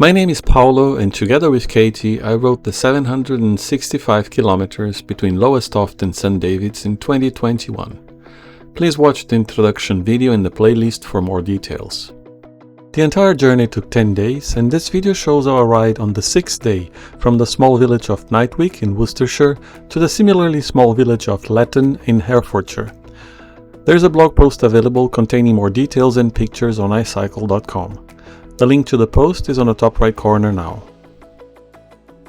My name is Paolo, and together with Katie, I wrote the 765 kilometers between Lowestoft and St. David's in 2021. Please watch the introduction video in the playlist for more details. The entire journey took 10 days, and this video shows our ride on the 6th day from the small village of Knightwick in Worcestershire to the similarly small village of Letton in Herefordshire. There's a blog post available containing more details and pictures on icycle.com. The link to the post is on the top right corner now.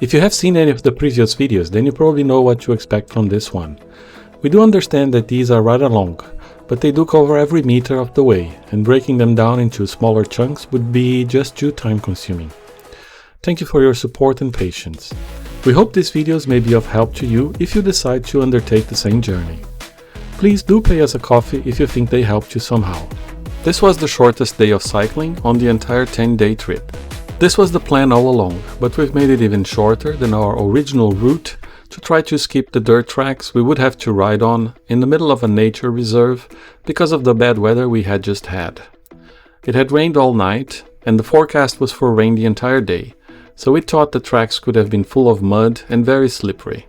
If you have seen any of the previous videos, then you probably know what to expect from this one. We do understand that these are rather long, but they do cover every meter of the way, and breaking them down into smaller chunks would be just too time consuming. Thank you for your support and patience. We hope these videos may be of help to you if you decide to undertake the same journey. Please do pay us a coffee if you think they helped you somehow. This was the shortest day of cycling on the entire 10-day trip. This was the plan all along, but we've made it even shorter than our original route to try to skip the dirt tracks we would have to ride on in the middle of a nature reserve because of the bad weather we had just had. It had rained all night, and the forecast was for rain the entire day, so we thought the tracks could have been full of mud and very slippery.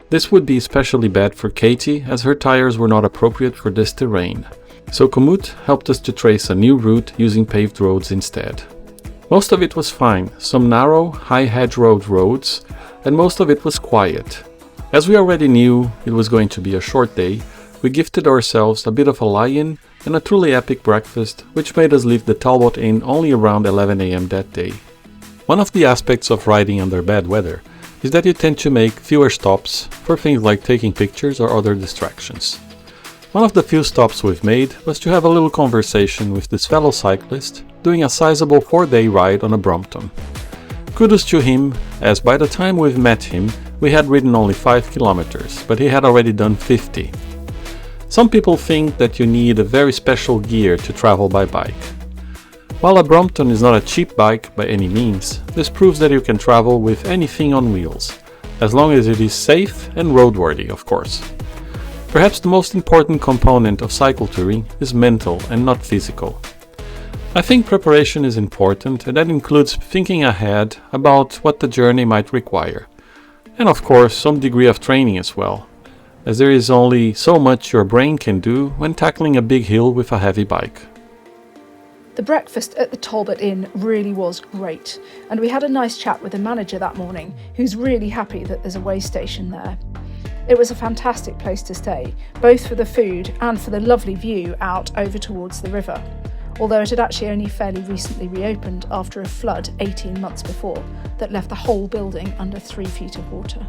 This would be especially bad for Katie, as her tires were not appropriate for this terrain. So Komoot helped us to trace a new route using paved roads instead. Most of it was fine, some narrow, high hedgerow roads, and most of it was quiet. As we already knew it was going to be a short day, we gifted ourselves a bit of a lie-in and a truly epic breakfast, which made us leave the Talbot Inn only around 11 AM that day. One of the aspects of riding under bad weather is that you tend to make fewer stops for things like taking pictures or other distractions. One of the few stops we've made was to have a little conversation with this fellow cyclist doing a sizable 4-day ride on a Brompton. Kudos to him, as by the time we've met him, we had ridden only 5 kilometers, but he had already done 50. Some people think that you need a very special gear to travel by bike. While a Brompton is not a cheap bike by any means, this proves that you can travel with anything on wheels, as long as it is safe and roadworthy, of course. Perhaps the most important component of cycle touring is mental and not physical. I think preparation is important, and that includes thinking ahead about what the journey might require. And of course, some degree of training as well, as there is only so much your brain can do when tackling a big hill with a heavy bike. The breakfast at the Talbot Inn really was great, and we had a nice chat with the manager that morning, who's really happy that there's a way station there. It was a fantastic place to stay, both for the food and for the lovely view out over towards the river, although it had actually only fairly recently reopened after a flood 18 months before that left the whole building under 3 feet of water.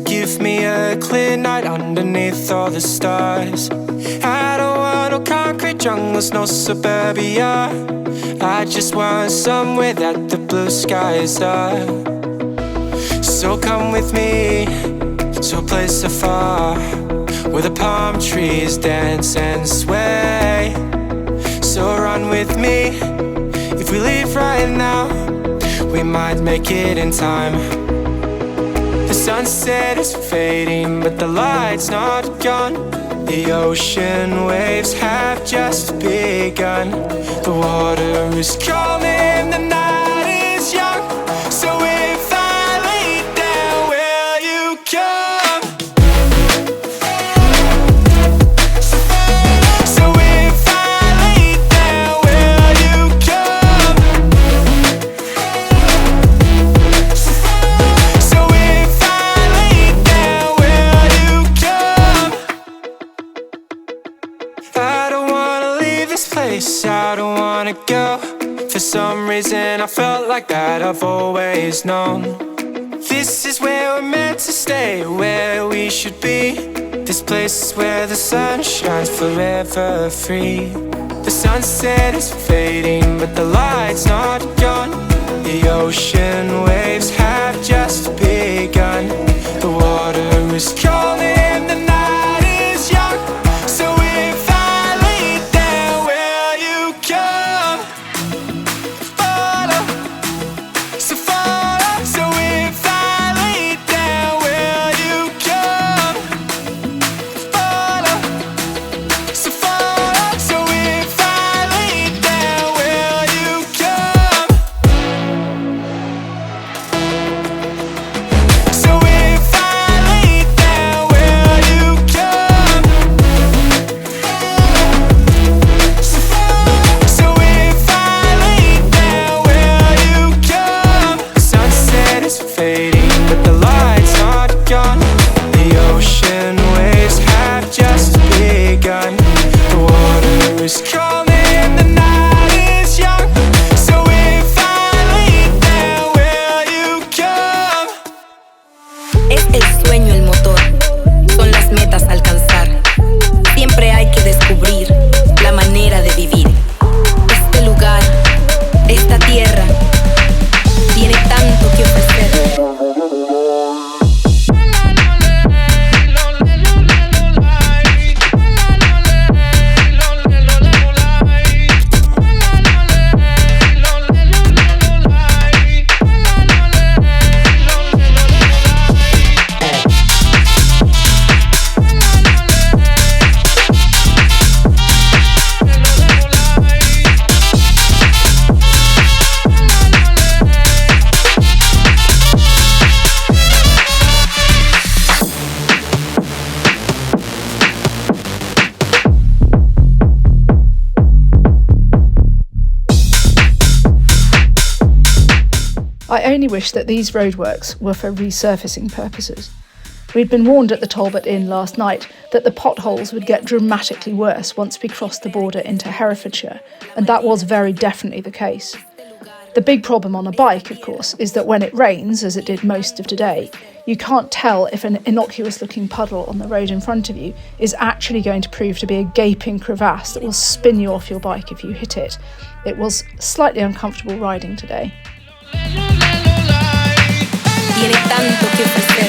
Give me a clear night underneath all the stars. I don't want no concrete jungles, no suburbia. I just want somewhere that the blue skies are. So come with me to a place afar, where the palm trees dance and sway. So run coming with me? If we leave right now, we might make it in time. The sunset is fading, but the light's not gone. The ocean waves have just begun. The water is calling, the night is young. So if I lay down, will you come? So if I lay down, will you come? So if I lay down, will you come? I don't wanna leave this place, I don't wanna go. For some reason I felt like that I've always known. This is where we're meant to stay, where we should be. This place is where the sun shines forever free. The sunset is fading, but the light's not gone. The ocean waves have just begun. The water is calling, the night is young. So if I lay down, will you come? Follow, so follow. So if I lay down, will you come? Follow, so follow. So if I lay down, will you come? So if I lay down, will you come? So if I lay down, will you come? The sunset is fading, but the light's not gone. The ocean waves have just begun. The water is calling, the night is young. So if I lay down, will you come? Es el sueño el motor, son las metas a alcanzar. Siempre hay que descubrir la manera de vivir. Este lugar, esta tierra, tiene tanto que ofrecer. I only wish that these roadworks were for resurfacing purposes. We'd been warned at the Talbot Inn last night that the potholes would get dramatically worse once we crossed the border into Herefordshire, and that was very definitely the case. The big problem on a bike, of course, is that when it rains, as it did most of today, you can't tell if an innocuous-looking puddle on the road in front of you is actually going to prove to be a gaping crevasse that will spin you off your bike if you hit it. It was slightly uncomfortable riding today. Tiene tanto que ofrecer.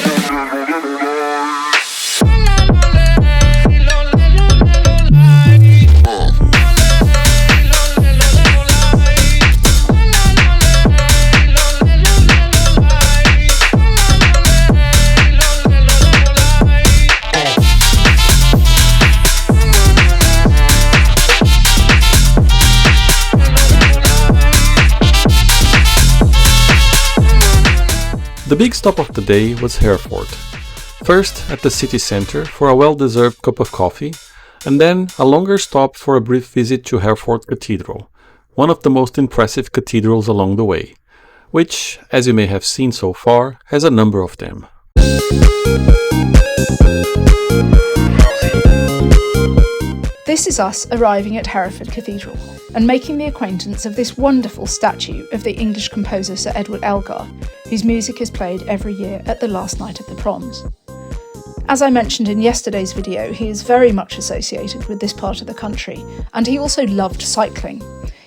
The big stop of the day was Hereford. First at the city centre for a well-deserved cup of coffee, and then a longer stop for a brief visit to Hereford Cathedral, one of the most impressive cathedrals along the way, which, as you may have seen so far, has a number of them. This is us arriving at Hereford Cathedral and making the acquaintance of this wonderful statue of the English composer Sir Edward Elgar, whose music is played every year at the last night of the proms. As I mentioned in yesterday's video, he is very much associated with this part of the country, and he also loved cycling.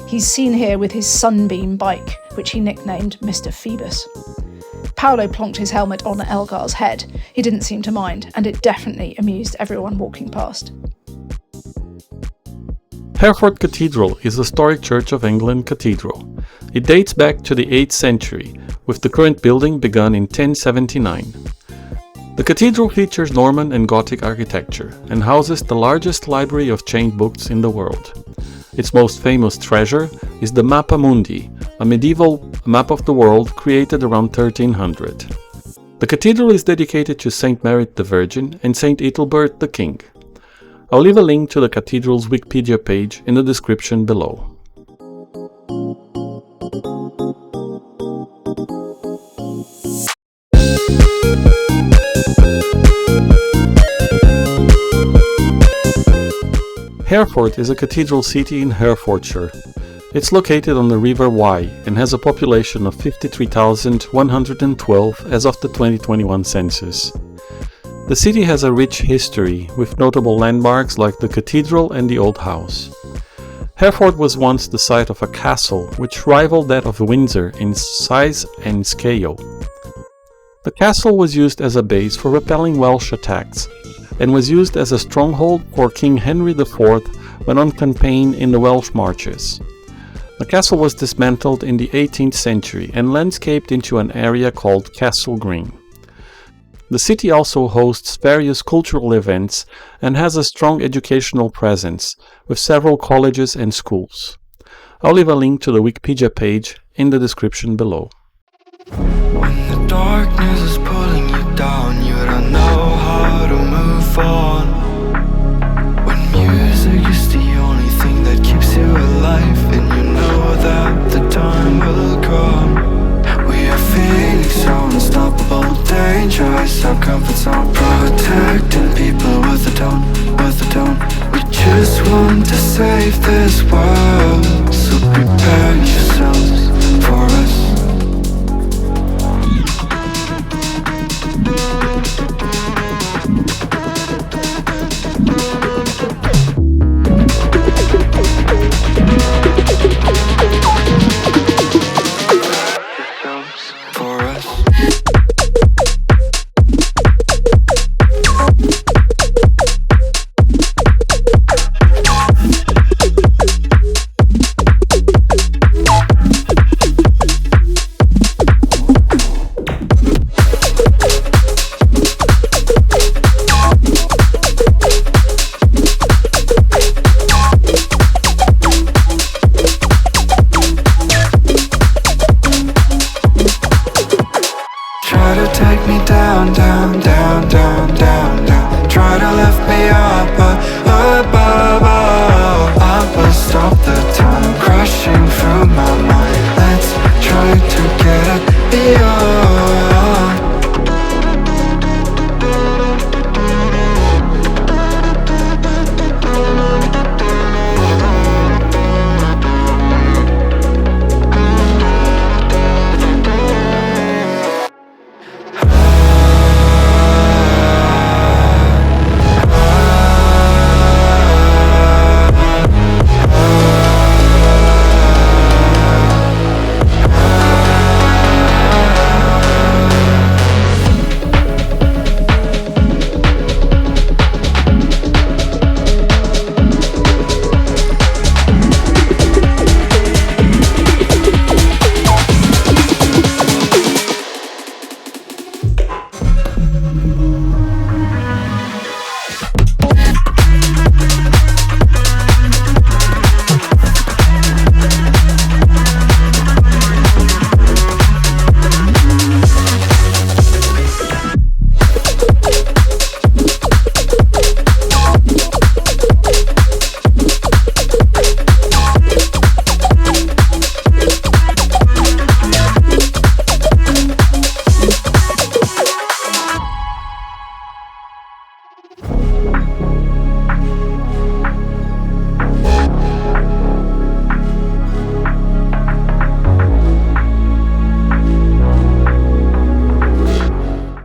He's seen here with his Sunbeam bike, which he nicknamed Mr. Phoebus. Paolo plonked his helmet on Elgar's head. He didn't seem to mind, and it definitely amused everyone walking past. Hereford Cathedral is a historic Church of England cathedral. It dates back to the 8th century, with the current building begun in 1079. The cathedral features Norman and Gothic architecture and houses the largest library of chained books in the world. Its most famous treasure is the Mappa Mundi, a medieval map of the world created around 1300. The cathedral is dedicated to Saint Mary the Virgin and Saint Ethelbert the King. I'll leave a link to the cathedral's Wikipedia page in the description below. Hereford is a cathedral city in Herefordshire. It's located on the River Wye and has a population of 53,112 as of the 2021 census. The city has a rich history, with notable landmarks like the cathedral and the old house. Hereford was once the site of a castle which rivaled that of Windsor in size and scale. The castle was used as a base for repelling Welsh attacks, and was used as a stronghold for King Henry IV when on campaign in the Welsh Marches. The castle was dismantled in the 18th century and landscaped into an area called Castle Green. The city also hosts various cultural events and has a strong educational presence, with several colleges and schools. I'll leave a link to the Wikipedia page in the description below. When the darkness is pulling you down, you don't know how to move on. When music is the only thing that keeps you alive, and you know that the time will come. We are feeling so unstoppable, dangerous, our comfort zone, protecting people with a tone, with a tone. We just want to save this world, so prepare yourselves for us. Take me down, down, down, down, down, down. Try to lift me up, above. I will stop the time crashing through my mind. Let's try to get it beyond.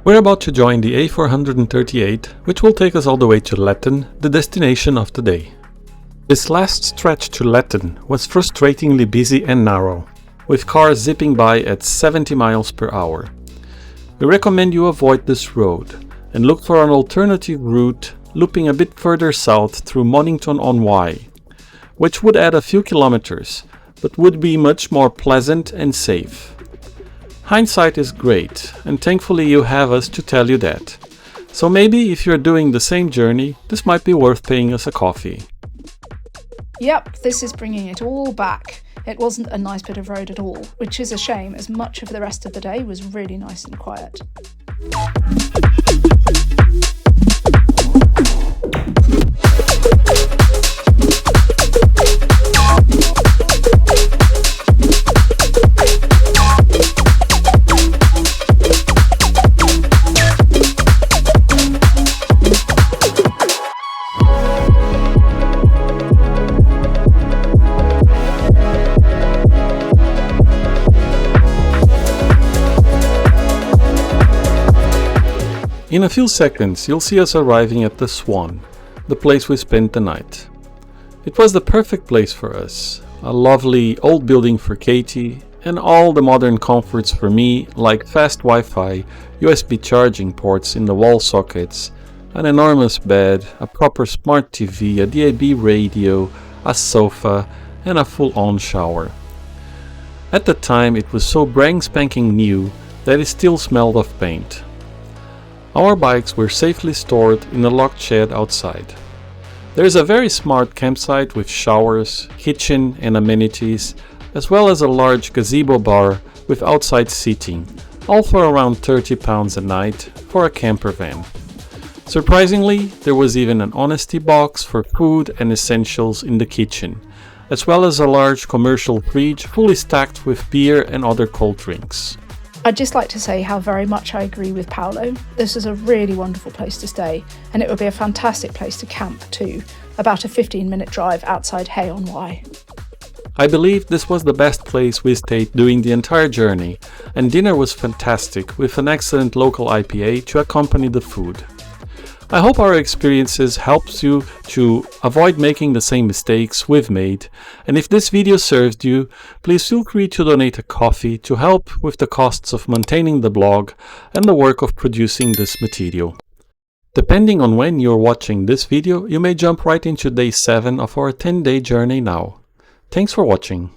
We're about to join the A438, which will take us all the way to Letton, the destination of the day. This last stretch to Letton was frustratingly busy and narrow, with cars zipping by at 70 miles per hour. We recommend you avoid this road and look for an alternative route looping a bit further south through Monington on Wye. which would add a few kilometers, but would be much more pleasant and safe. Hindsight is great, and thankfully you have us to tell you that. So maybe if you're doing the same journey, this might be worth paying us a coffee. Yep, this is bringing it all back. It wasn't a nice bit of road at all, which is a shame as much of the rest of the day was really nice and quiet. In a few seconds you'll see us arriving at the Swan, the place we spent the night. It was the perfect place for us, a lovely old building for Katie, and all the modern comforts for me, like fast Wi-Fi, USB charging ports in the wall sockets, an enormous bed, a proper smart TV, a DAB radio, a sofa, and a full-on shower. At the time it was so brand spanking new that it still smelled of paint. Our bikes were safely stored in a locked shed outside. There is a very smart campsite with showers, kitchen and amenities, as well as a large gazebo bar with outside seating, all for around £30 a night for a camper van. Surprisingly, there was even an honesty box for food and essentials in the kitchen, as well as a large commercial fridge fully stacked with beer and other cold drinks. I'd just like to say how very much I agree with Paolo. This is a really wonderful place to stay, and it would be a fantastic place to camp too, about a 15-minute drive outside Hay-on-Wye. I believe this was the best place we stayed during the entire journey, and dinner was fantastic with an excellent local IPA to accompany the food. I hope our experiences helps you to avoid making the same mistakes we've made, and if this video served you, please feel free to donate a coffee to help with the costs of maintaining the blog and the work of producing this material. Depending on when you're watching this video, you may jump right into day 7 of our 10-day journey now. Thanks for watching.